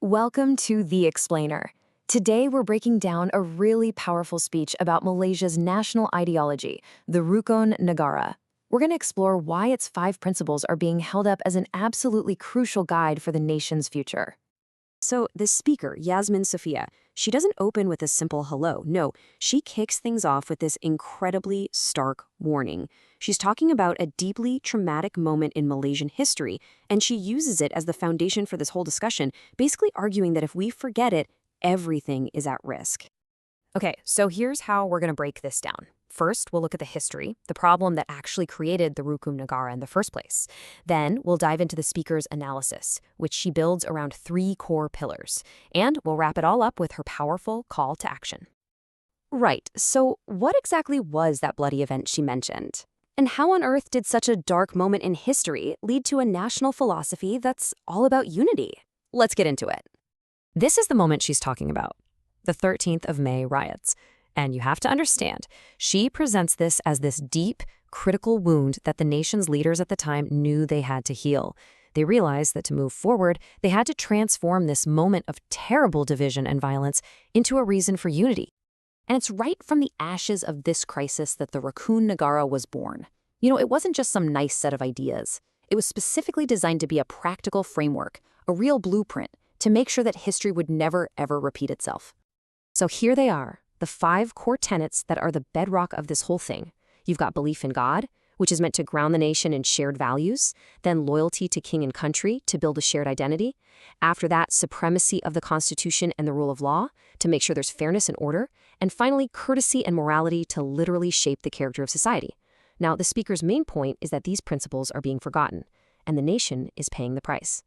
Welcome to The Explainer. Today we're breaking down a really powerful speech about Malaysia's national ideology, the Rukun Negara. We're going to explore why its 5 principles are being held up as an absolutely crucial guide for the nation's future. So this speaker, Yasmin Sophia, she doesn't open with a simple hello. No, she kicks things off with this incredibly stark warning. She's talking about a deeply traumatic moment in Malaysian history, and she uses it as the foundation for this whole discussion, basically arguing that if we forget it, everything is at risk. Okay, so here's how we're going to break this down. First, we'll look at the history, the problem that actually created the Rukun Negara in the first place. Then, we'll dive into the speaker's analysis, which she builds around 3 core pillars. And we'll wrap it all up with her powerful call to action. Right, so what exactly was that bloody event she mentioned? And how on earth did such a dark moment in history lead to a national philosophy that's all about unity? Let's get into it. This is the moment she's talking about, the 13th of May riots. And you have to understand, she presents this as this deep, critical wound that the nation's leaders at the time knew they had to heal. They realized that to move forward, they had to transform this moment of terrible division and violence into a reason for unity. And it's right from the ashes of this crisis that the Rukun Negara was born. You know, it wasn't just some nice set of ideas. It was specifically designed to be a practical framework, a real blueprint, to make sure that history would never, ever repeat itself. So here they are, the 5 core tenets that are the bedrock of this whole thing. You've got belief in God, which is meant to ground the nation in shared values, then loyalty to king and country to build a shared identity. After that, supremacy of the Constitution and the rule of law to make sure there's fairness and order. And finally, courtesy and morality to literally shape the character of society. Now, the speaker's main point is that these principles are being forgotten, and the nation is paying the price.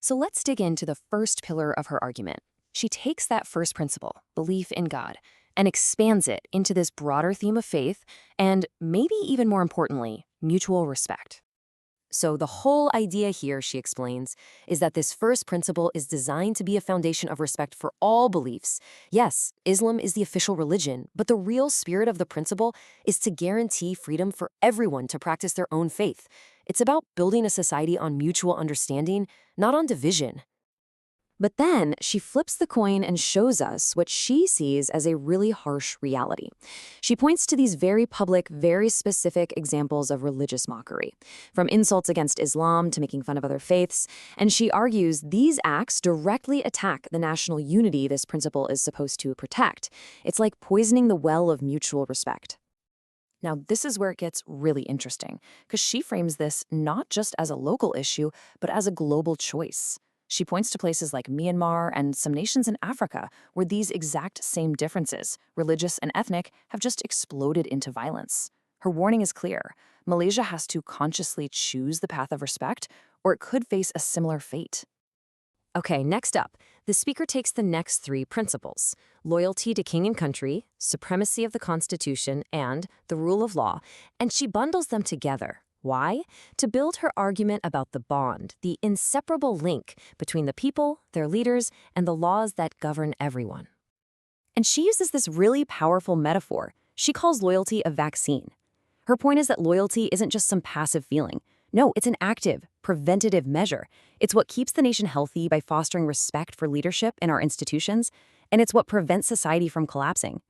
So let's dig into the first pillar of her argument. She takes that first principle, belief in God, and expands it into this broader theme of faith and, maybe even more importantly, mutual respect. So the whole idea here, she explains, is that this first principle is designed to be a foundation of respect for all beliefs. Yes, Islam is the official religion, but the real spirit of the principle is to guarantee freedom for everyone to practice their own faith. It's about building a society on mutual understanding, not on division. But then she flips the coin and shows us what she sees as a really harsh reality. She points to these very public, very specific examples of religious mockery, from insults against Islam to making fun of other faiths, and she argues these acts directly attack the national unity this principle is supposed to protect. It's like poisoning the well of mutual respect. Now, this is where it gets really interesting, because she frames this not just as a local issue, but as a global choice. She points to places like Myanmar and some nations in Africa where these exact same differences, religious and ethnic, have just exploded into violence. Her warning is clear. Malaysia has to consciously choose the path of respect, or it could face a similar fate. Okay, next up, the speaker takes the next 3 principles: loyalty to king and country, supremacy of the Constitution, and the rule of law, and she bundles them together. Why? To build her argument about the bond, the inseparable link between the people, their leaders, and the laws that govern everyone. And she uses this really powerful metaphor. She calls loyalty a vaccine. Her point is that loyalty isn't just some passive feeling. No, it's an active, preventative measure. It's what keeps the nation healthy by fostering respect for leadership in our institutions, and it's what prevents society from collapsing.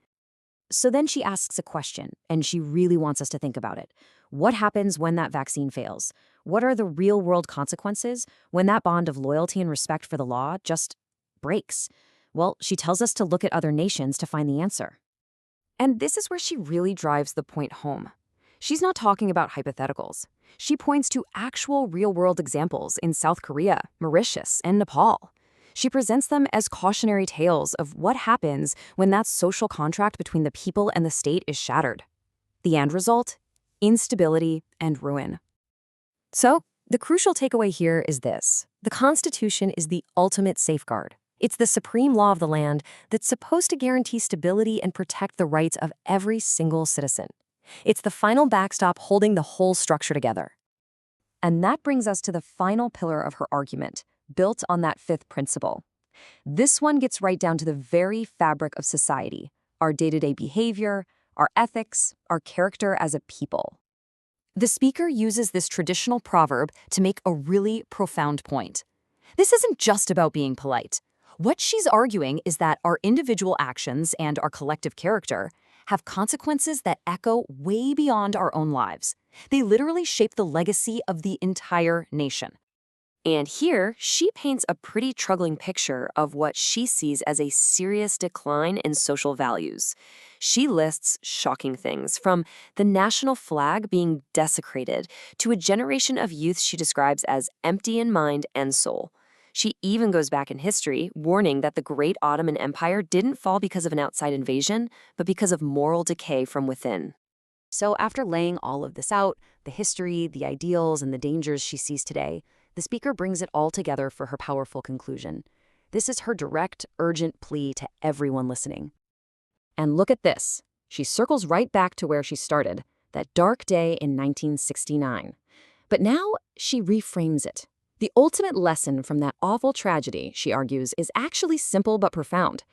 So then she asks a question, and she really wants us to think about it. What happens when that vaccine fails? What are the real-world consequences when that bond of loyalty and respect for the law just breaks? Well, she tells us to look at other nations to find the answer. And this is where she really drives the point home. She's not talking about hypotheticals. She points to actual real-world examples in South Korea, Mauritius, and Nepal. She presents them as cautionary tales of what happens when that social contract between the people and the state is shattered. The end result? Instability and ruin. So, the crucial takeaway here is this. The Constitution is the ultimate safeguard. It's the supreme law of the land that's supposed to guarantee stability and protect the rights of every single citizen. It's the final backstop holding the whole structure together. And that brings us to the final pillar of her argument, built on that 5th principle. This one gets right down to the very fabric of society, our day-to-day behavior, our ethics, our character as a people. The speaker uses this traditional proverb to make a really profound point. This isn't just about being polite. What she's arguing is that our individual actions and our collective character have consequences that echo way beyond our own lives. They literally shape the legacy of the entire nation. And here, she paints a pretty troubling picture of what she sees as a serious decline in social values. She lists shocking things, from the national flag being desecrated to a generation of youth she describes as empty in mind and soul. She even goes back in history, warning that the great Ottoman Empire didn't fall because of an outside invasion, but because of moral decay from within. So after laying all of this out, the history, the ideals, and the dangers she sees today, the speaker brings it all together for her powerful conclusion. This is her direct, urgent plea to everyone listening. And look at this. She circles right back to where she started, that dark day in 1969. But now she reframes it. The ultimate lesson from that awful tragedy, she argues, is actually simple but profound.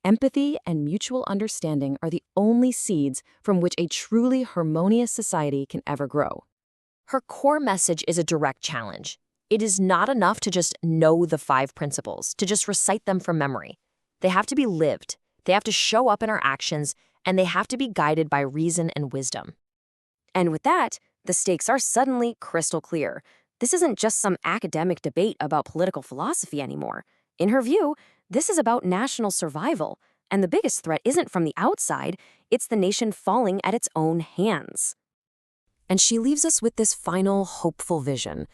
Empathy and mutual understanding are the only seeds from which a truly harmonious society can ever grow. Her core message is a direct challenge. It is not enough to just know the 5 principles, to just recite them from memory. They have to be lived, they have to show up in our actions, and they have to be guided by reason and wisdom. And with that, the stakes are suddenly crystal clear. This isn't just some academic debate about political philosophy anymore. In her view, this is about national survival, and the biggest threat isn't from the outside, it's the nation falling at its own hands. And she leaves us with this final, hopeful vision.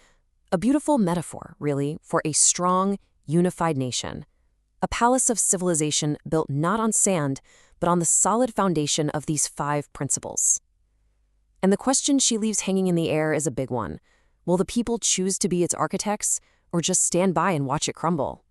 A beautiful metaphor, really, for a strong, unified nation. A palace of civilization built not on sand, but on the solid foundation of these 5 principles. And the question she leaves hanging in the air is a big one. Will the people choose to be its architects, or just stand by and watch it crumble?